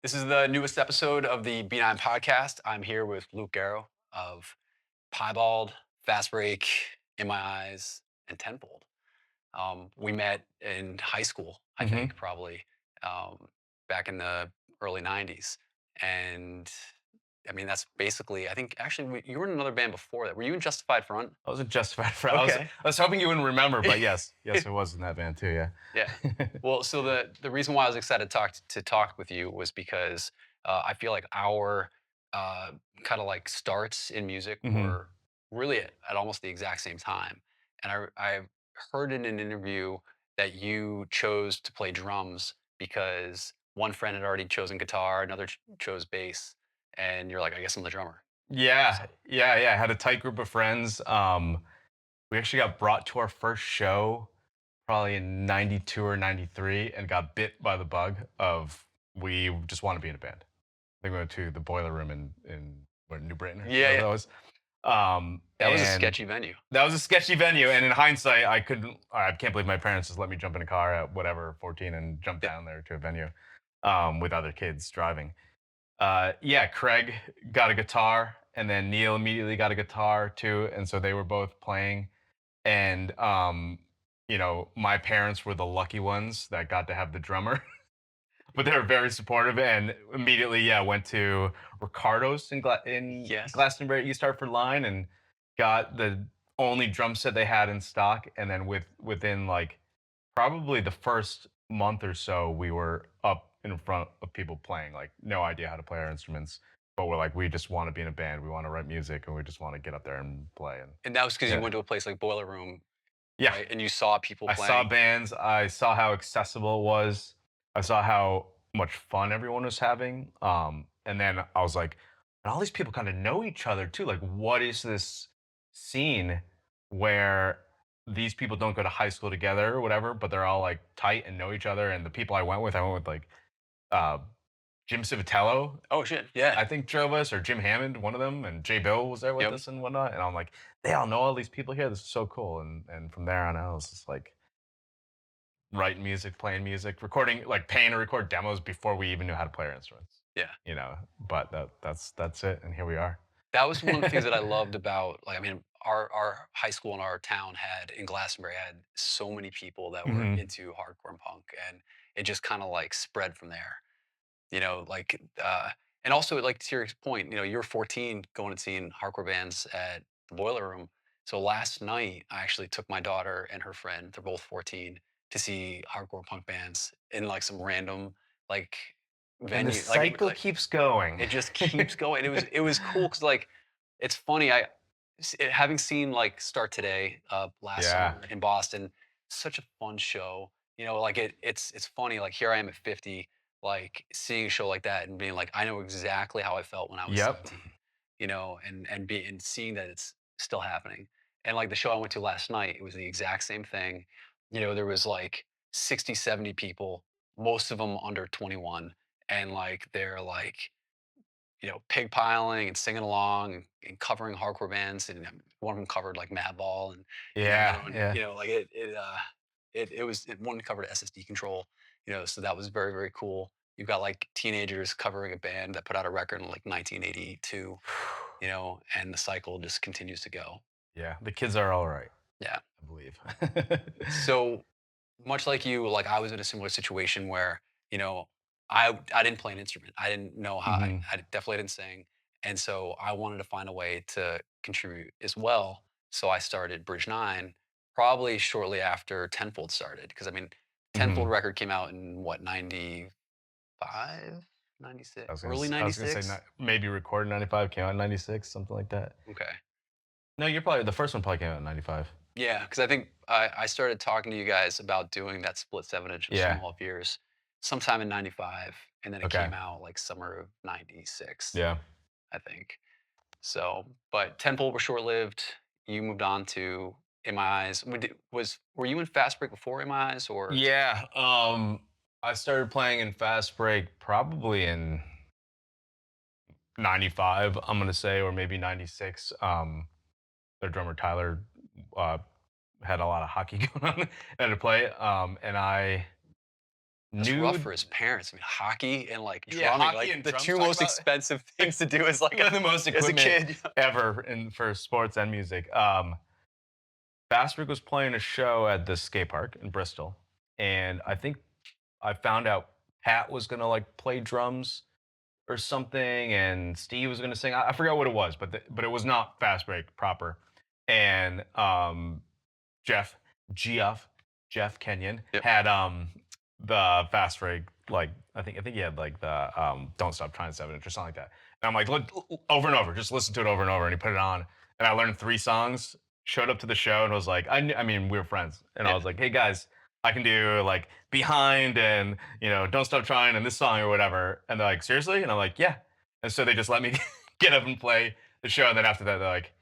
This is the newest episode of the B9 podcast. I'm here with Luke Garro of Piebald, Fastbreak, In My Eyes, and Tenfold. We met in high school, I Mhm. think, probably um, back in the early 90s. And I mean, that's basically, I think actually you were in another band before that. Were you in Justified Front? I wasn't justified for I was Okay. I was hoping you wouldn't remember, but yes. Yes, I was in that band too, Yeah. yeah. Well, so the reason why I was excited to talk with you was because I feel like our uh, kind of like starts in music Mhm. were really at almost the exact same time, and I heard in an interview that you chose to play drums because one friend had already chosen guitar, another chose bass, and you're like, I guess I'm the drummer. Yeah. So Yeah. I had a tight group of friends. We actually got brought to our first show probably in '92 or '93 and got bit by the bug of we just want to be in a band. I think we went to the Boiler Room in what, New Britain or yeah, whatever yeah, that was. that was a And sketchy venue. that was a sketchy venue. And in hindsight, I can't believe my parents just let me jump in a car at whatever, 14 and jump Yeah. down there to a venue with other kids driving. Yeah, Craig got a guitar, and then Neil immediately got a guitar too. And so they were both playing. And, my parents were the lucky ones that got to have the drummer. But they were very supportive and immediately, yeah, went to Ricardo's in Yes. Glastonbury East Hartford line and got the only drum set they had in stock. And then within like probably the first month or so, we were up in front of people playing, like no idea how to play our instruments, but we're like, we just want to be in a band, we want to write music, and we just want to get up there and play. And And that was because you yeah, went to a place like Boiler Room, yeah, right? And you saw people I saw playing. bands. I saw how accessible it was. I saw how much fun everyone was having. And then I was like, and all these people kind of know each other too. Like, what is this scene where these people don't go to high school together or whatever, but they're all like tight and know each other? And the people I went with like uh, Jim Civitello, Oh, shit, yeah. I think drove us, or Jim Hammond, one of them, and Jay Bill was there with Yep. us and whatnot. And I'm like, they all know all these people here. This is so cool. And from there on out, I was just like, writing music, playing music, recording, like paying to record demos before we even knew how to play our instruments. Yeah. But that's it, and here we are. That was one of the things that I loved about, like, I mean, our high school in our town had in Glastonbury had so many people that were Mhm. into hardcore and punk, and it just kinda, like, spread from there, like, and also, like, to your point, you're 14 going and seeing hardcore bands at the Boiler Room. So last night, I actually took my daughter and her friend, they're both 14, to see hardcore punk bands in, like, some random, like, And the venue, cycle like keeps going. it just keeps going. It was cool because like it's funny. Having seen like Start Today last Yeah. summer in Boston, such a fun show. Like it's funny. Like here I am at 50, like seeing a show like that and being like, I know exactly how I felt when I was Yep. 17. And seeing that it's still happening. And like the show I went to last night, it was the exact same thing. There was like 60, 70 people, most of them under 21, and like they're like pig piling and singing along and covering hardcore bands, and one of them covered like Madball, and Yeah, another one, yeah. like one covered SSD Control, so that was very very cool. You've got like teenagers covering a band that put out a record in like 1982, and the cycle just continues to go. Yeah, the kids are all right, Yeah. I believe. So much like you, like I was in a similar situation where, you know, I didn't play an instrument. I didn't know how Mhm. I definitely didn't sing. And so I wanted to find a way to contribute as well. So I started Bridge Nine probably shortly after Tenfold started. Cause I mean, Tenfold Mhm. record came out in what, 95, 96, early I was gonna say 96? maybe recorded 95, came out in 96, something like that. Okay. No, you're probably the first one probably came out in 95. Yeah, because I think I started talking to you guys about doing that split 7 inch of Yeah. Small Fears sometime in 95, and then it Okay. came out like summer of 96, Yeah. I think. So, but Temple were short lived. You moved on to In My Eyes. Were you in Fast Break before In My Eyes or Yeah. I started playing in Fast Break probably in '95, I'm gonna say, or maybe '96. Their drummer Tyler uh, had a lot of hockey going on and to play. And That's rough Nude, for his parents. I mean, hockey and, like, yeah, drumming, hockey like, and the drums. 2 Talk most about expensive things to do as, like, the most as a equipment kid. ever in for sports and music. Fastbreak was playing a show at this skate park in Bristol, and I think I found out Pat was gonna like play drums or something, and Steve was gonna sing. I forgot what it was, but it was not Fastbreak proper. And Jeff, Geoff, Jeff Kenyon Yep. had the fast break, like I think he had like the Don't Stop Trying 7 inch or something like that. And I'm like, over and over, just listen to it over and over. And he put it on, and I learned 3 songs. Showed up to the show and was like, I mean, we were friends, and I Yeah. was like, hey guys, I can do like Behind and Don't Stop Trying and this song or whatever. And they're like, seriously? And I'm like, yeah. And so they just let me get up and play the show. And then after that, they're like,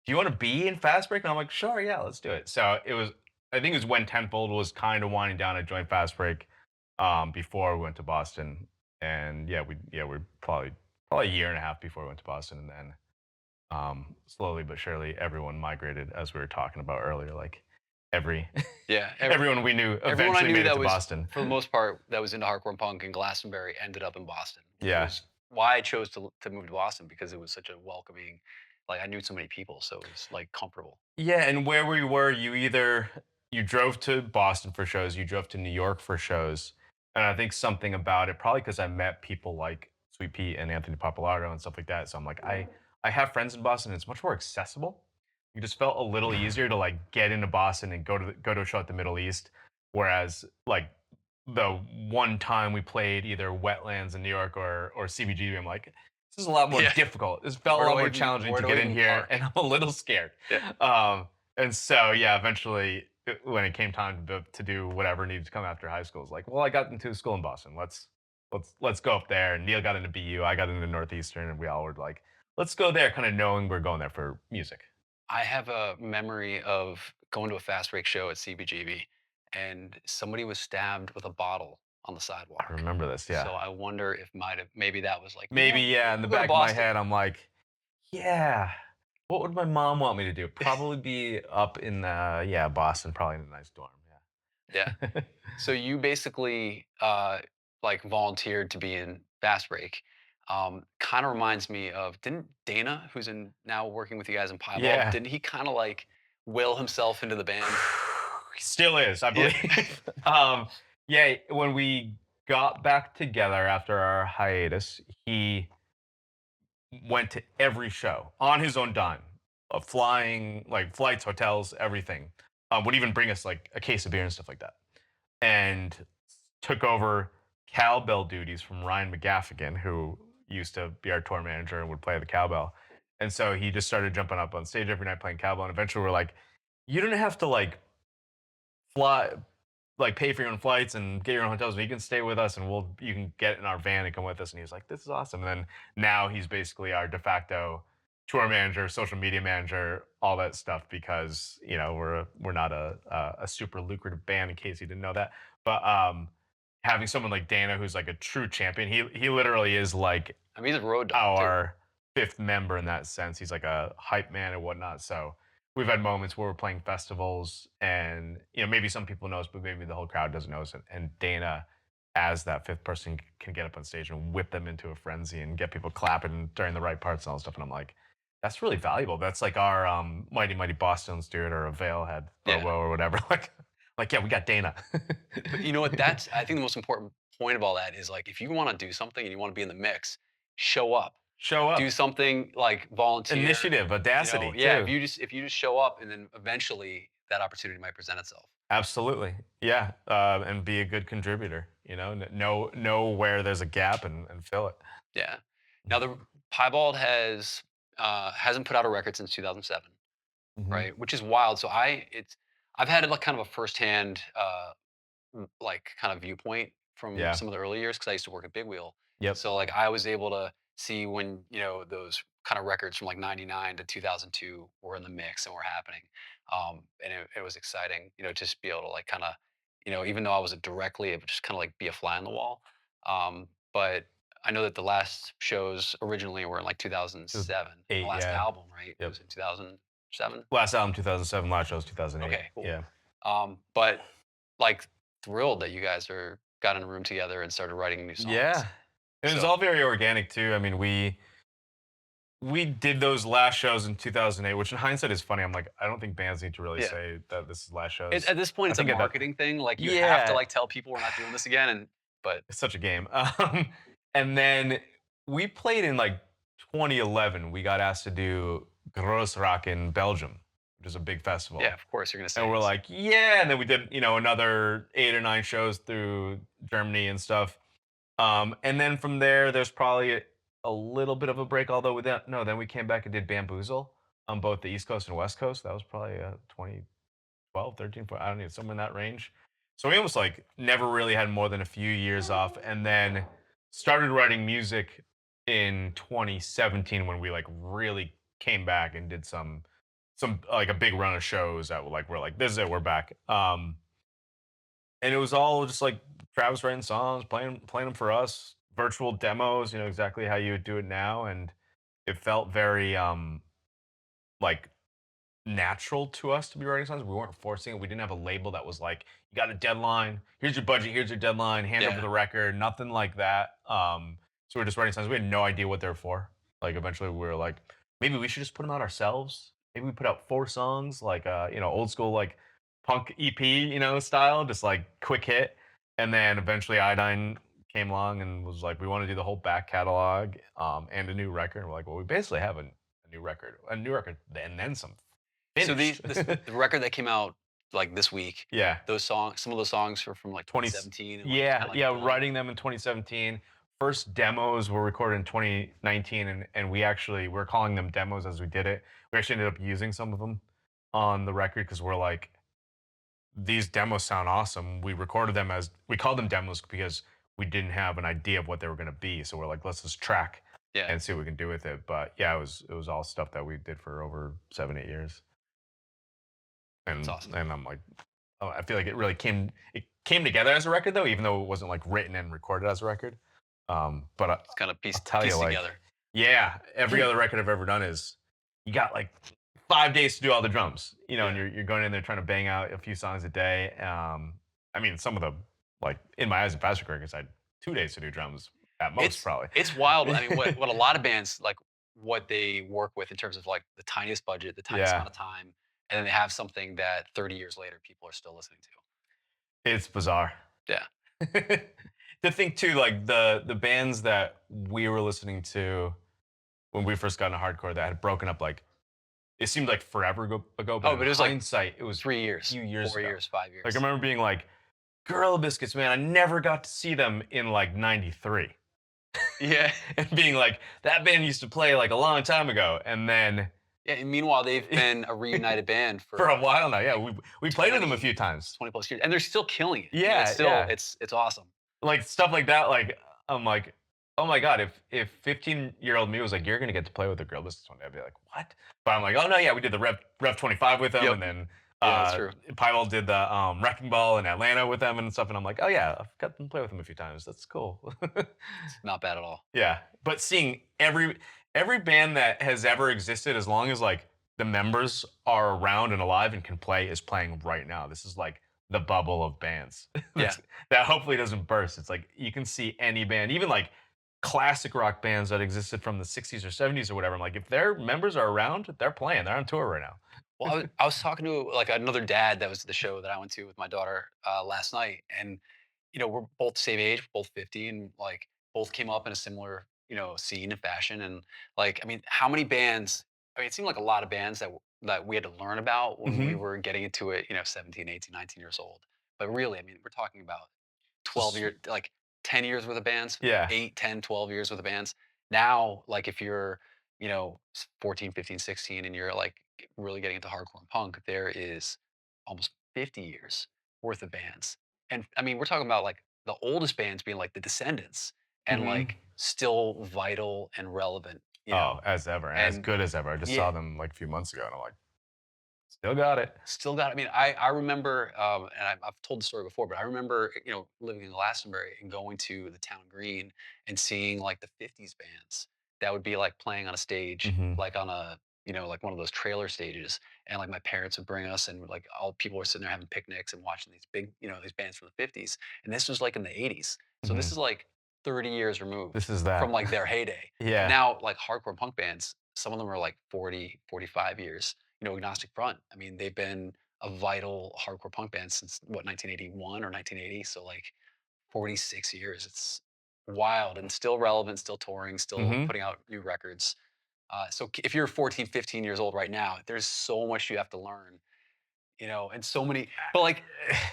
do you want to be in Fast Break? And I'm like, sure, yeah, let's do it. So it was, I think it was when Tenfold was kind of winding down. I joined Fast Break before we went to Boston. And we're probably a year and a half before we went to Boston. And then slowly but surely, everyone migrated, as we were talking about earlier. Like every Yeah. everyone we knew Everyone I eventually knew made it that to was, Boston. for the most part, that was into hardcore and punk and Glastonbury ended up in Boston, which Yeah. was why I chose to move to Boston because it was such a welcoming, like, I knew so many people, so it was, like, comfortable. Yeah, and where we were, you drove to Boston for shows, you drove to New York for shows, and I think something about it, probably because I met people like Sweet Pea and Anthony Pappalardo and stuff like that. So I'm like, I have friends in Boston. It's much more accessible. It just felt a little easier to like get into Boston and go to a show at the Middle East, whereas like the one time we played either Wetlands in New York or CBGB, I'm like, this is a lot more Yeah. difficult. This felt a lot more challenging Where to do I get in even here, park? and I'm a little scared. Yeah. And so, yeah, eventually, when it came time to do whatever needed to come after high school, it's like, well, I got into school in Boston. Let's go up there. And Neil got into BU, I got into Northeastern, and we all were like, let's go there, kind of knowing we're going there for music. I have a memory of going to a Fast Break show at CBGB, and somebody was stabbed with a bottle on the I sidewalk. remember this, yeah. So I wonder if might have maybe that was like, Maybe, yeah. maybe In the we'll go to back of my Boston. head, I'm like, yeah. What would my mom want me to do? Probably be up in Boston, probably in a nice dorm. Yeah. Yeah. So you basically like volunteered to be in Fast Break. Kind of reminds me of, didn't Dana, who's in now working with you guys in Piebald, Yeah. didn't he kind of like will himself into the band? Still is, I Yeah. believe. Yeah, when we got back together after our hiatus, he went to every show on his own dime, flying, like flights, hotels, everything. Would even bring us like a case of beer and stuff like that. And took over cowbell duties from Ryan McGaffigan, who used to be our tour manager and would play the cowbell. And so he just started jumping up on stage every night playing cowbell. And eventually we're like, you don't have to like fly, like pay for your own flights and get your own hotels. But you can stay with us, and you can get in our van and come with us. And he was like, this is awesome. And then now he's basically our de facto tour manager, social media manager, all that stuff, because we're not a super lucrative band, in case you didn't know that. But having someone like Dana, who's like a true champion, he literally is like I mean, he's a road dog too. our fifth member in that sense. He's like a hype man and whatnot. So we've had moments where we're playing festivals, and maybe some people know us, but maybe the whole crowd doesn't know us. And Dana, as that fifth person, can get up on stage and whip them into a frenzy and get people clapping during the right parts and all that stuff. And I'm like, that's really valuable. That's like our Mighty Mighty Boston's do it, or a Veil had Yeah. Bobo or whatever. Like, yeah, we got Dana. But you know what? That's, I think, the most important point of all that is, like, if you want to do something and you want to be in the mix, show up. Show Do up. something like volunteer. Initiative, audacity, Yeah. too. If you just show up, and then eventually that opportunity might present itself. Absolutely. Yeah. And be a good contributor, know where there's a gap and fill it. Yeah. Now the Piebald hasn't put out a record since 2007, Hmm. right? Which is wild. So I've had like kind of a firsthand like kind of viewpoint from Yeah. some of the early years because I used to work at Big Wheel. Yep. So like I was able to see when those kind of records from like '99 to 2002 were in the mix and were happening, and it was exciting, just be able to like kind of, even though I wasn't directly, it would just kind of like be a fly on the wall. But I know that the last shows originally were in like 2007, and the 8, last yeah. album, right, Yep. was in 2007. Last album 2007, last show was 2008. Okay, cool. Yeah. But like thrilled that you guys are got in a room together and started writing new songs. Yeah. It was So all very organic too. I mean, we did those last shows in 2008, which in hindsight is funny. I'm like, I don't think bands need to really yeah, say that this is last shows. at this point, I it's a think at that, marketing thing. Like you have to yeah, like tell people we're not doing this again. And but it's such a game. And then we played in like 2011. We got asked to do Grossrock in Belgium, which is a big yeah, festival. of course you're gonna say And we're yes. like, yeah. And then we did, another 8 or 9 shows through Germany and stuff. And then from there, there's probably a little bit of a break. Although with that, no, then we came back and did Bamboozle on both the East Coast and West Coast. That was probably 2012, 13, 14, I don't know, somewhere in that range. So we almost like never really had more than a few years off, and then started writing music in 2017 when we like really came back and did some like a big run of shows that were like we're like this is it, we're back. And it was all just like Travis writing songs, playing them for us, virtual demos, exactly how you would do it now, and it felt very like natural to us to be writing songs. We weren't forcing it. We didn't have a label that was like, you got a deadline, here's your budget, here's your deadline, hand over Yeah. the record, nothing like that. So we're just writing songs. We had no idea what they're for. Like eventually we were like, maybe we should just put them out ourselves. Maybe we put out 4 songs, like old school like punk EP, style, just like quick hit. And then eventually Iodine came along and was like, we want to do the whole back catalog and a new record. And we're like, well, we basically have a new record, and then some So finished. the record that came out like this week, Yeah. those songs, some of those songs are from like 20 2017 and like yeah, kind of like yeah, blend. writing them in 2017. First demos were recorded in 2019, and we're calling them demos as we did it. We actually ended up using some of them on the record because we're like, these demos sound awesome. We called them demos because we didn't have an idea of what they were going to be. So we're like, let's just track Yeah, and see what we can do with it. But yeah, it was all stuff that we did for over 7 8 years. it's and awesome. and I'm like, oh, I feel like it came together as a record though, even though it wasn't like written and recorded as a record. But It's kind of I'll tell you, pieced like, together. yeah, every other record I've ever done is you got like 5 days to do all the drums, and Yeah, you're going in there trying to bang out a few songs a day. I mean, some of the like in my eyes and Fastbreak records, I had 2 days to do drums at most, it's probably. it's wild. I mean, what a lot of bands like what they work with in terms of like the tiniest budget, the tiniest Yeah, amount of time, and then they have something that 30 years later people are still listening to. it's bizarre. Yeah. To think too, like the bands that we were listening to when we first got into hardcore that had broken up, like it seemed like forever ago, but Oh, in but it was like hindsight, it was 3 a years, few years 4 ago. years, 5 Like I years. remember being like, Gorilla Biscuits, man, I never got to see them in like '93, Yeah. and being like, that band used to play like a long time ago, and then Yeah, and meanwhile, they've been a reunited band for for a while now, yeah, like we played with them a 20, few times. 20 plus years, and they're still killing it. I mean, it's Yeah, still yeah. it's awesome. Like stuff like that, like I'm like, oh my god, if 15-year-old me was like, you're gonna get to play with the Gorilla Biscuits one day, I'd be like, what? But I'm like, oh no, yeah, we did the Rev 25 with them, Yep. and then Yeah, that's true. Piebald did the Wrecking Ball in Atlanta with them and stuff, and I'm like, oh yeah, I've got to play with them a few times. That's cool. It's not bad at all. Yeah, but seeing every band that has ever existed, as long as like the members are around and alive and can play, is playing right now. This is like the bubble of bands Yeah. that hopefully doesn't burst. It's like you can see any band, even like classic rock bands that existed from the '60s or '70s or whatever. I'm like, if their members are around, they're playing. They're on tour right now. Well, I was talking to like another dad that was at the show that I went to with my daughter last night, and we're both the same age, both 50, and like both came up in a similar scene and fashion, and like I mean, how many bands? I mean, it seemed like a lot of bands that we had to learn about when we Hmm. were getting into it, 17, 18, 19 years old. But really, I mean, we're talking about 12 years, like 10 years worth of bands, Yeah. 8, 10, 12 years worth of bands. Now, like if you're, 14, 15, 16, and you're like really getting into hardcore and punk, there is almost 50 years worth of bands. And I mean, we're talking about like the oldest bands being like the Descendants and Hmm. like still vital and relevant, Oh, as ever, as and good as ever. I just yeah, saw them like a few months ago, and I'm like, still got it. still got. I mean, I remember, and I've told the story before, but I remember, living in Glastonbury and going to the town green and seeing like the '50s bands that would be like playing on a stage, Hmm. like on a like one of those trailer stages, and like my parents would bring us, and like all people were sitting there having picnics and watching these big, these bands from the 50s, and this was like in the 80s. So this Mhm. is like 30 years This removed is from that. like their heyday. Yeah. Now, like hardcore punk bands, some of them are like 40, 45 years. Agnostic Front. I mean, they've been a vital hardcore punk band since what, 1981 or 1980. So like 46 years. It's wild and still relevant, still touring, still Mhm. putting out new records. So if you're 14, 15 years old right now, there's so much you have to learn, and so many. But like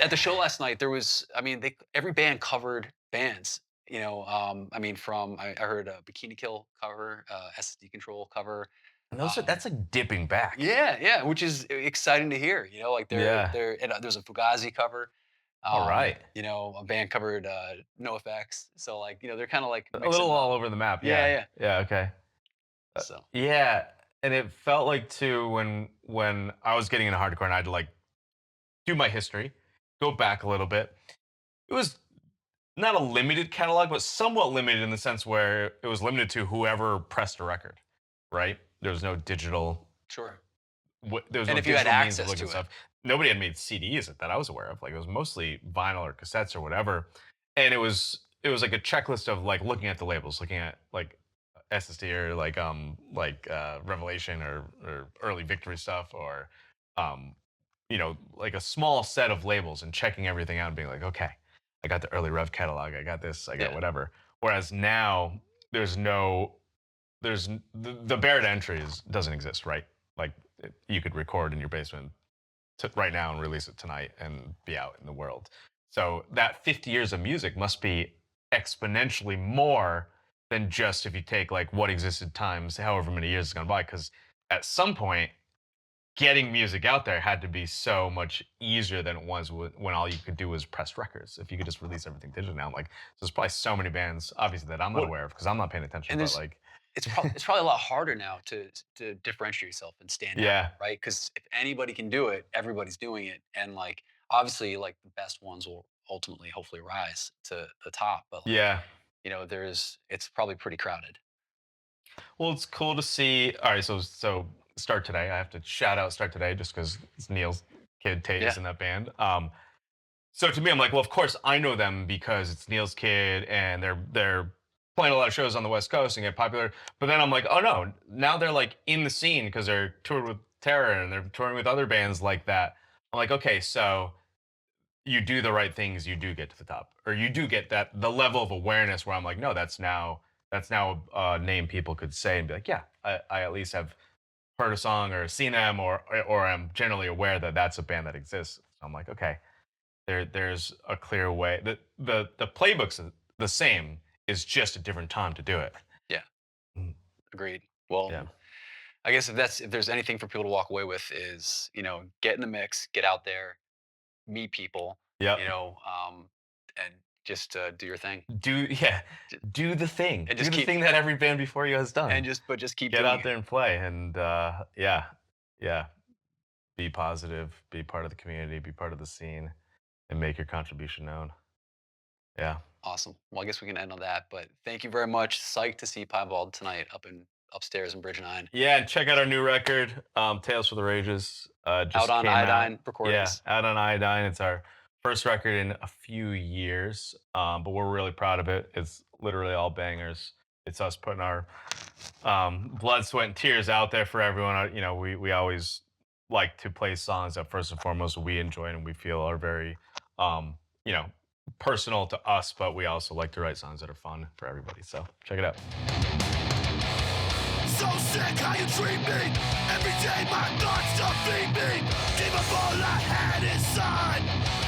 at the show last night, there was, I mean, every band covered bands. I mean, I heard a Bikini Kill cover, SSD Control cover. And Um, that's like dipping back. yeah, yeah, which is exciting to hear. Like Yeah. there's a Fugazi cover. All right. A band covered No Effects. So like, they're kind of like A little mixing it all up. over the map. Yeah, Yeah. yeah. Yeah. Okay. So Yeah. And it felt like too when I was getting into hardcore and I had to like do my history, go back a little bit. It was not a limited catalog, but somewhat limited in the sense where it was limited to whoever pressed a record, right? There was no digital sure. there was And no if you had digital means of access looking to at it, stuff. Nobody had made CDs that I was aware of. Like it was mostly vinyl or cassettes or whatever. And it was like a checklist of like looking at the labels, looking at like SSD or like Revelation or early Victory stuff or um like a small set of labels and checking everything out and being like, okay, I got the early Rev catalog, I got this, I got yeah, whatever. Whereas now there's no the barrier to entry doesn't exist, right? Like you could record in your basement right now and release it tonight and be out in the world. So that 50 years of music must be exponentially more than just if you take like what existed times however many years has gone by. Because at some point, getting music out there had to be so much easier than it was when all you could do was press records. If you could just release everything digitally now, like there's probably so many bands, obviously that I'm not what aware of because I'm not paying attention, and but there's like, it's probably a lot harder now to differentiate yourself and stand out, yeah, right? Because if anybody can do it, everybody's doing it, and like obviously, like the best ones will ultimately, hopefully, rise to the top. But like, yeah. it's probably pretty crowded. Well, it's cool to see. All right, so Start Today. I have to shout out Start Today just because it's Neil's kid. Tate is Yeah, in that band. So to me, I'm like, well, of course I know them because it's Neil's kid, and they're playing a lot of shows on the West Coast and get popular. But then I'm like, oh no, now they're like in the scene because they're toured with Terror and they're touring with other bands like that. I'm like, okay, so you do the right things, you do get to the top, or you do get that the level of awareness where I'm like, no, that's now a name people could say and be like, yeah, I at least have heard a song or seen them, or I'm generally aware that that's a band that exists. So I'm like, okay, there's a clear way. The playbook's the same. It's just a different time to do it. yeah, Mm, agreed. Well, yeah. I guess if there's anything for people to walk away with is get in the mix, get out there, meet people, Yep. you know, and just do your thing, Do yeah. J- Do the thing. and Do just the keep thing that every band before you has done. just keep Get doing out it. there and play. And yeah, yeah. Be positive. Be part of the community. Be part of the scene, and make your contribution known. Yeah. Awesome. Well, I guess we can end on that. But thank you very much. Psyched to see Piebald tonight upstairs in Bridge 9. Yeah, and check out our new record, Tales for the Rages. Out Just on came out. Iodine Yeah, Recordings. out on Iodine. It's our first record in a few years, but we're really proud of it. It's literally all bangers. It's us putting our blood, sweat, and tears out there for everyone. We always like to play songs that first and foremost we enjoy and we feel are very, um, you know, personal to us, but we also like to write songs that are fun for everybody. So check it out. So sick how you treat me. Every day my thoughts defeat me. Give up all I had inside.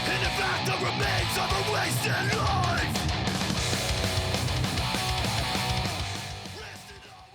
In the back the remains of a wasted life.